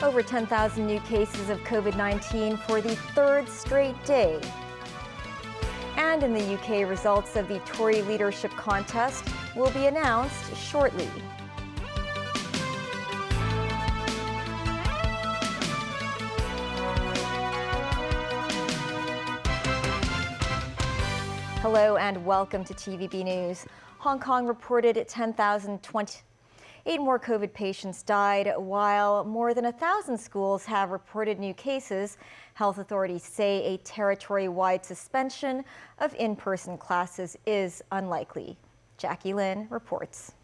Over 10,000 new cases of COVID-19 for the third straight day. And in the UK, results of the Tory leadership contest will be announced shortly. Hello and welcome to TVB News. Hong Kong reported 10,020. 8 more COVID patients died, while more than 1,000 schools have reported new cases. Health authorities say a territory-wide suspension of in-person classes is unlikely. Jackie Lin reports.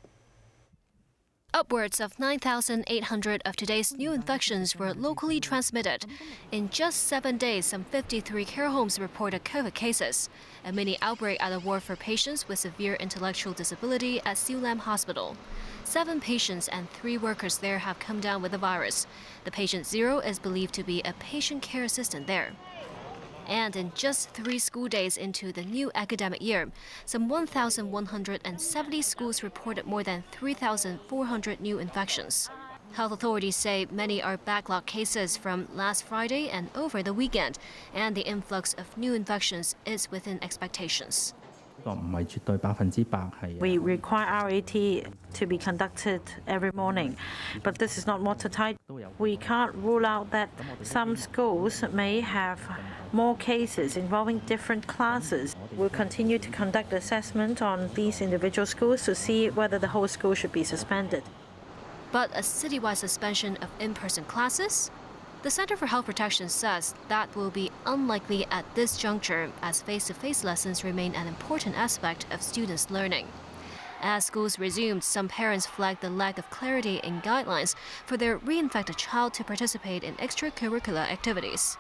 Upwards of 9,800 of today's new infections were locally transmitted. In just 7 days, some 53 care homes reported COVID cases. A mini outbreak at a ward for patients with severe intellectual disability at Siu Lam Hospital. 7 patients and 3 workers there have come down with the virus. The patient 0 is believed to be a patient care assistant there. And in just 3 school days into the new academic year, some 1,170 schools reported more than 3,400 new infections. Health authorities say many are backlog cases from last Friday and over the weekend, and the influx of new infections is within expectations. We require RAT to be conducted every morning, but this is not watertight. We can't rule out that some schools may have more cases involving different classes. We'll continue to conduct assessment on these individual schools to see whether the whole school should be suspended. But a citywide suspension of in-person classes? The Center for Health Protection says that will be unlikely at this juncture, as face-to-face lessons remain an important aspect of students' learning. As schools resumed, some parents flagged the lack of clarity in guidelines for their reinfected child to participate in extracurricular activities.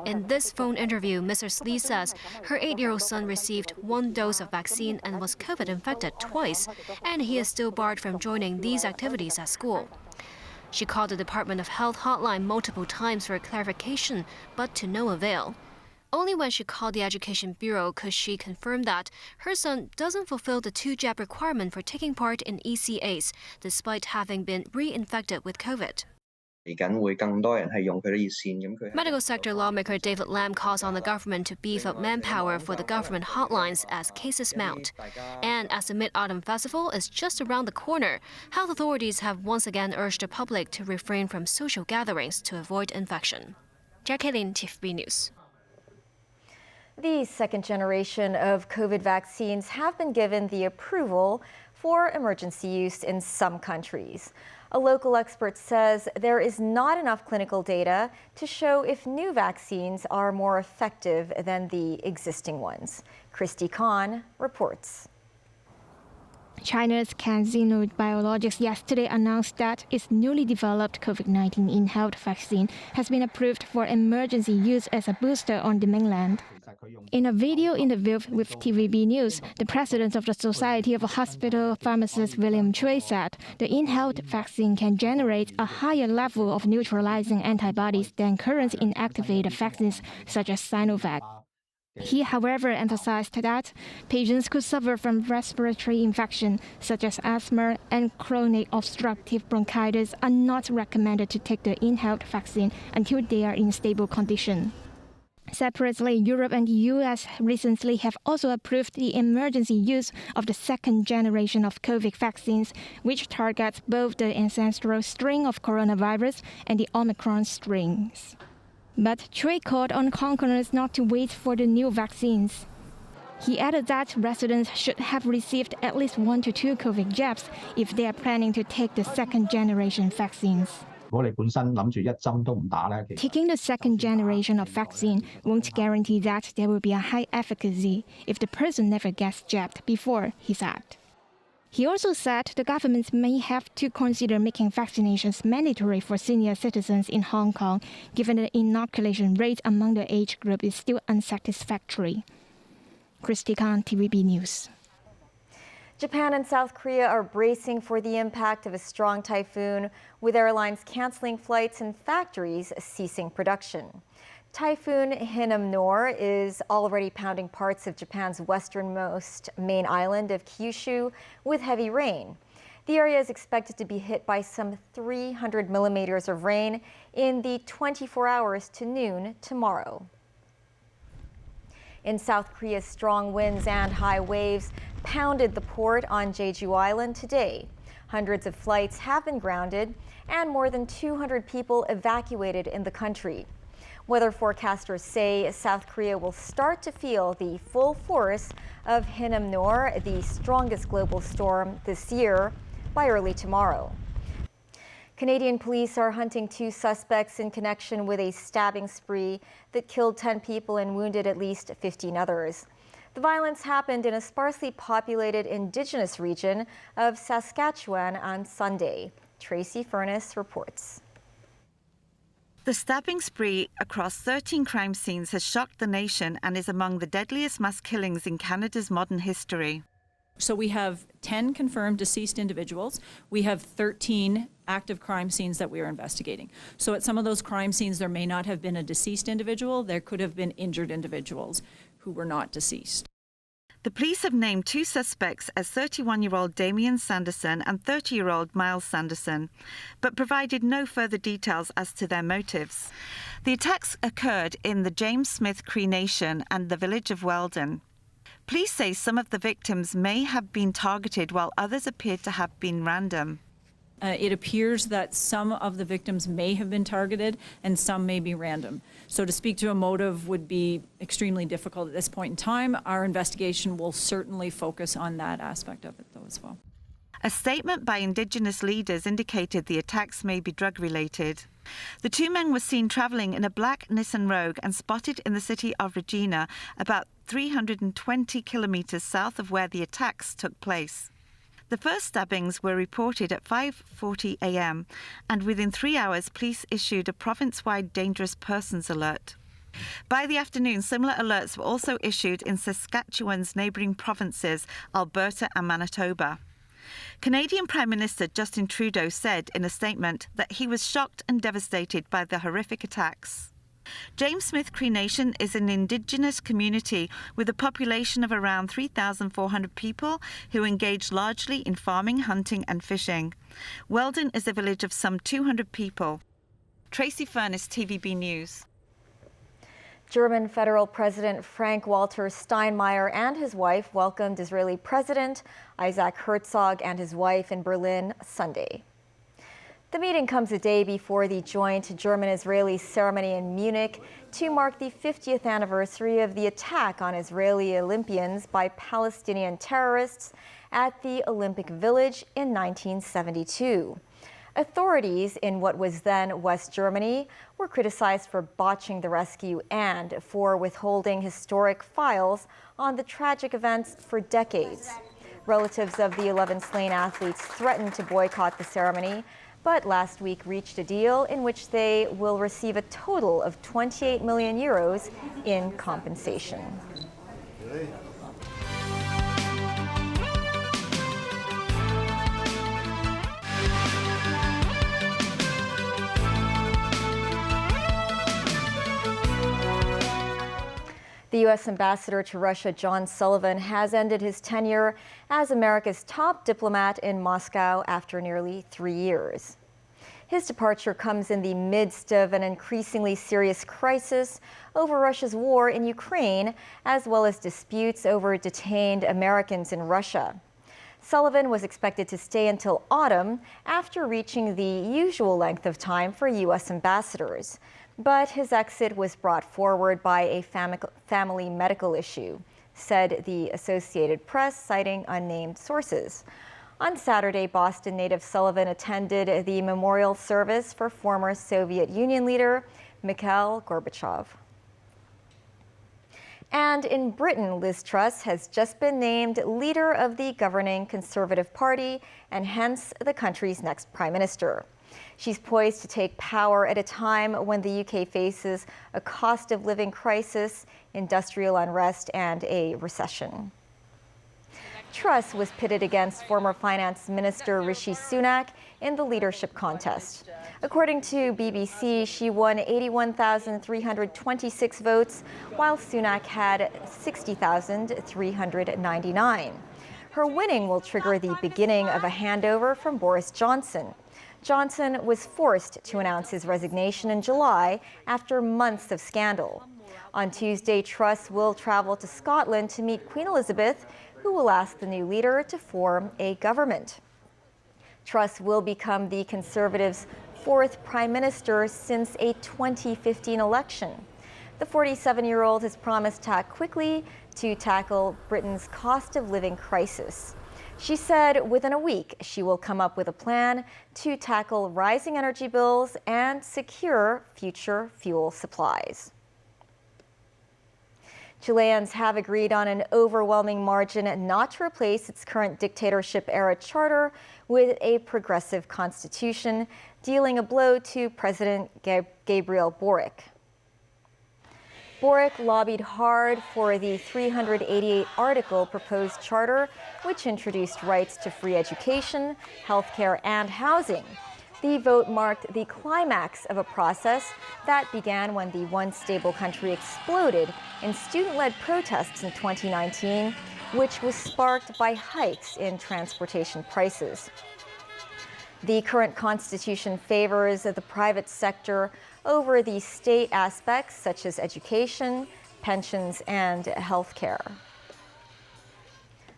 In this phone interview, Mrs. Lee says her 8-year-old son received 1 dose of vaccine and was COVID infected twice, and he is still barred from joining these activities at school. She called the Department of Health hotline multiple times for clarification, but to no avail. Only when she called the Education Bureau could she confirm that her son doesn't fulfill the 2-jab requirement for taking part in ECAs, despite having been reinfected with COVID. Medical sector lawmaker David Lam calls on the government to beef up manpower for the government hotlines as cases mount. And as the Mid-Autumn Festival is just around the corner, health authorities have once again urged the public to refrain from social gatherings to avoid infection. Jackie Lin, TVB News. The second generation of COVID vaccines have been given the approval for emergency use in some countries. A local expert says there is not enough clinical data to show if new vaccines are more effective than the existing ones. Christy Khan reports. China's CanSino Biologics yesterday announced that its newly developed COVID-19 in-health vaccine has been approved for emergency use as a booster on the mainland. In a video interview with TVB News, the president of the Society of Hospital Pharmacists, William Chui, said the in-health vaccine can generate a higher level of neutralizing antibodies than current inactivated vaccines such as Sinovac. He, however, emphasized that patients could suffer from respiratory infection, such as asthma and chronic obstructive bronchitis, are not recommended to take the in-health vaccine until they are in stable condition. Separately, Europe and the US recently have also approved the emergency use of the second generation of COVID vaccines, which targets both the ancestral strain of coronavirus and the Omicron strains. But Chui called on Hong Kongers not to wait for the new vaccines. He added that residents should have received at least 1 to 2 COVID jabs if they are planning to take the second generation vaccines. Taking the second generation of vaccine won't guarantee that there will be a high efficacy if the person never gets jabbed before, he said. He also said the government may have to consider making vaccinations mandatory for senior citizens in Hong Kong, given the inoculation rate among the age group is still unsatisfactory. Christy Khan, TVB News. Japan and South Korea are bracing for the impact of a strong typhoon, with airlines canceling flights and factories ceasing production. Typhoon Hinam Noor is already pounding parts of Japan's westernmost main island of Kyushu with heavy rain. The area is expected to be hit by some 300 millimeters of rain in the 24 hours to noon tomorrow. In South Korea, strong winds and high waves pounded the port on Jeju Island today. Hundreds of flights have been grounded and more than 200 people evacuated in the country. Weather forecasters say South Korea will start to feel the full force of Hinam Noor, the strongest global storm this year, by early tomorrow. Canadian police are hunting 2 suspects in connection with a stabbing spree that killed 10 people and wounded at least 15 others. The violence happened in a sparsely populated Indigenous region of Saskatchewan on Sunday. Tracy Furness reports. The stabbing spree across 13 crime scenes has shocked the nation and is among the deadliest mass killings in Canada's modern history. So we have 10 confirmed deceased individuals. We have 13 active crime scenes that we are investigating. So at some of those crime scenes, there may not have been a deceased individual. There could have been injured individuals who were not deceased. The police have named 2 suspects as 31-year-old Damien Sanderson and 30-year-old Miles Sanderson, but provided no further details as to their motives. The attacks occurred in the James Smith Cree Nation and the village of Weldon. Police say some of the victims may have been targeted while others appeared to have been random. It appears that some of the victims may have been targeted and some may be random. So to speak to a motive would be extremely difficult at this point in time. Our investigation will certainly focus on that aspect of it, though, as well. A statement by Indigenous leaders indicated the attacks may be drug-related. The 2 men were seen travelling in a black Nissan Rogue and spotted in the city of Regina, about 320 kilometres south of where the attacks took place. The first stabbings were reported at 5:40 a.m. and within 3 hours police issued a province-wide dangerous persons alert. By the afternoon, similar alerts were also issued in Saskatchewan's neighbouring provinces, Alberta and Manitoba. Canadian Prime Minister Justin Trudeau said in a statement that he was shocked and devastated by the horrific attacks. James Smith Cree Nation is an Indigenous community with a population of around 3,400 people who engage largely in farming, hunting and fishing. Weldon is a village of some 200 people. Tracy Furness, TVB News. German federal President Frank-Walter Steinmeier and his wife welcomed Israeli President Isaac Herzog and his wife in Berlin Sunday. The meeting comes a day before the joint German-Israeli ceremony in Munich to mark the 50th anniversary of the attack on Israeli Olympians by Palestinian terrorists at the Olympic Village in 1972. Authorities in what was then West Germany were criticized for botching the rescue and for withholding historic files on the tragic events for decades. Relatives of the 11 slain athletes threatened to boycott the ceremony, but last week reached a deal in which they will receive a total of 28 million euros in compensation. The U.S. ambassador to Russia, John Sullivan, has ended his tenure as America's top diplomat in Moscow after nearly 3 years. His departure comes in the midst of an increasingly serious crisis over Russia's war in Ukraine, as well as disputes over detained Americans in Russia. Sullivan was expected to stay until autumn after reaching the usual length of time for U.S. ambassadors. But his exit was brought forward by a family medical issue, said the Associated Press, citing unnamed sources. On Saturday, Boston native Sullivan attended the memorial service for former Soviet Union leader Mikhail Gorbachev. And in Britain, Liz Truss has just been named leader of the governing Conservative Party and hence the country's next prime minister. She's poised to take power at a time when the UK faces a cost of living crisis, industrial unrest, and a recession. Truss was pitted against former Finance Minister Rishi Sunak in the leadership contest. According to BBC, she won 81,326 votes, while Sunak had 60,399. Her winning will trigger the beginning of a handover from Boris Johnson. Johnson was forced to announce his resignation in July after months of scandal. On Tuesday, Truss will travel to Scotland to meet Queen Elizabeth, who will ask the new leader to form a government. Truss will become the Conservatives' fourth prime minister since a 2015 election. The 47-year-old has promised to act quickly to tackle Britain's cost of living crisis. She said within a week she will come up with a plan to tackle rising energy bills and secure future fuel supplies. Chileans have agreed on an overwhelming margin not to replace its current dictatorship-era charter with a progressive constitution, dealing a blow to President Gabriel Boric. Boric lobbied hard for the 388-article proposed charter, which introduced rights to free education, healthcare, and housing. The vote marked the climax of a process that began when the once stable country exploded in student-led protests in 2019, which was sparked by hikes in transportation prices. The current constitution favors the private sector over the state aspects such as education, pensions, and health care.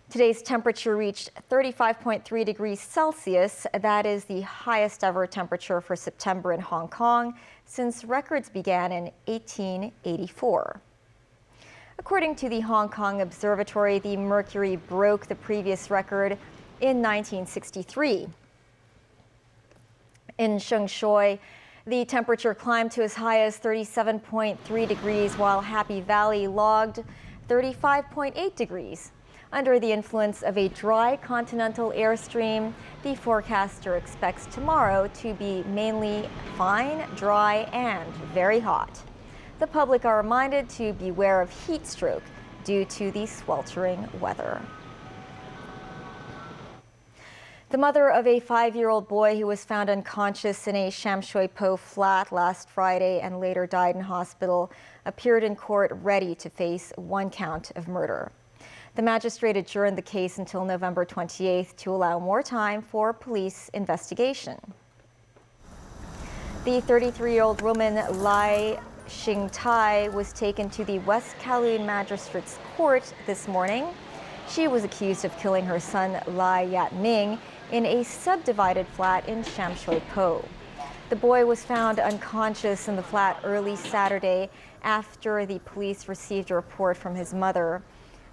Today's temperature reached 35.3 degrees Celsius. That is the highest ever temperature for September in Hong Kong since records began in 1884. According to the Hong Kong Observatory, the mercury broke the previous record in 1963. In Shengshui, the temperature climbed to as high as 37.3 degrees, while Happy Valley logged 35.8 degrees. Under the influence of a dry continental airstream, the forecaster expects tomorrow to be mainly fine, dry, and very hot. The public are reminded to beware of heat stroke due to the sweltering weather. The mother of a 5-year-old boy who was found unconscious in a Sham Shui Po flat last Friday and later died in hospital appeared in court ready to face one count of murder. The magistrate adjourned the case until November 28th to allow more time for police investigation. The 33-year-old woman, Lai Xingtai, was taken to the West Kowloon Magistrates Court this morning. She was accused of killing her son, Lai Yatming, in a subdivided flat in Sham Shui Po. The boy was found unconscious in the flat early Saturday after the police received a report from his mother.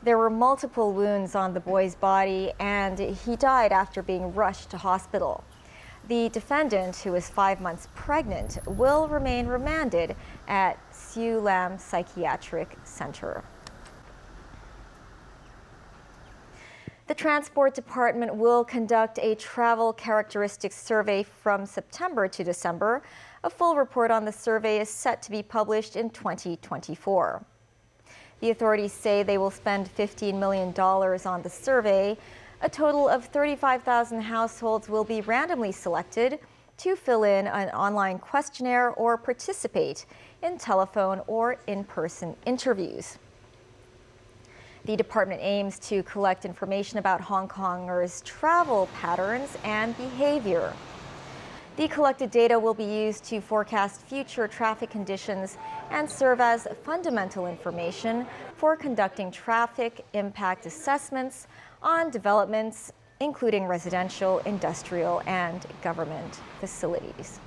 There were multiple wounds on the boy's body, and he died after being rushed to hospital. The defendant, who is 5 months pregnant, will remain remanded at Siu Lam Psychiatric Center. The Transport Department will conduct a travel characteristics survey from September to December. A full report on the survey is set to be published in 2024. The authorities say they will spend $15 million on the survey. A total of 35,000 households will be randomly selected to fill in an online questionnaire or participate in telephone or in-person interviews. The department aims to collect information about Hong Kongers' travel patterns and behavior. The collected data will be used to forecast future traffic conditions and serve as fundamental information for conducting traffic impact assessments on developments, including residential, industrial, and government facilities.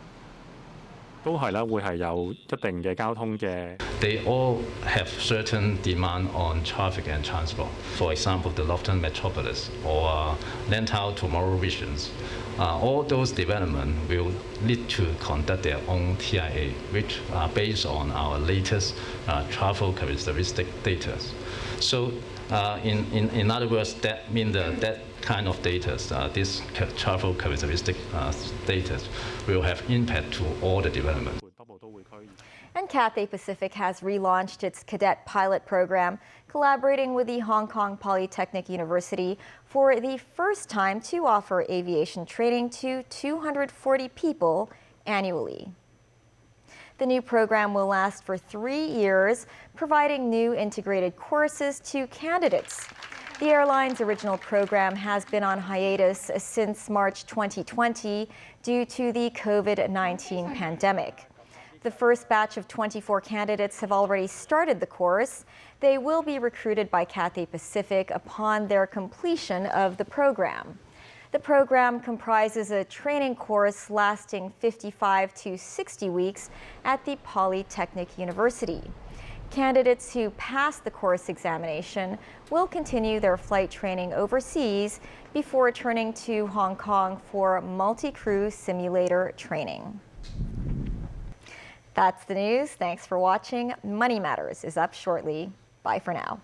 They all have certain demand on traffic and transport. For example, the Lofton Metropolis or Lantau Tomorrow Visions. All those developments will need to conduct their own TIA, which are based on our latest travel characteristic data. So, in other words, that means that kind of data, this travel characteristic data, will have impact to all the development. And Cathay Pacific has relaunched its Cadet pilot program, collaborating with the Hong Kong Polytechnic University for the first time to offer aviation training to 240 people annually. The new program will last for 3 years, providing new integrated courses to candidates. The airline's original program has been on hiatus since March 2020 due to the COVID-19 pandemic. The first batch of 24 candidates have already started the course. They will be recruited by Cathay Pacific upon their completion of the program. The program comprises a training course lasting 55 to 60 weeks at the Polytechnic University. Candidates who pass the course examination will continue their flight training overseas before returning to Hong Kong for multi-crew simulator training. That's the news. Thanks for watching. Money Matters is up shortly. Bye for now.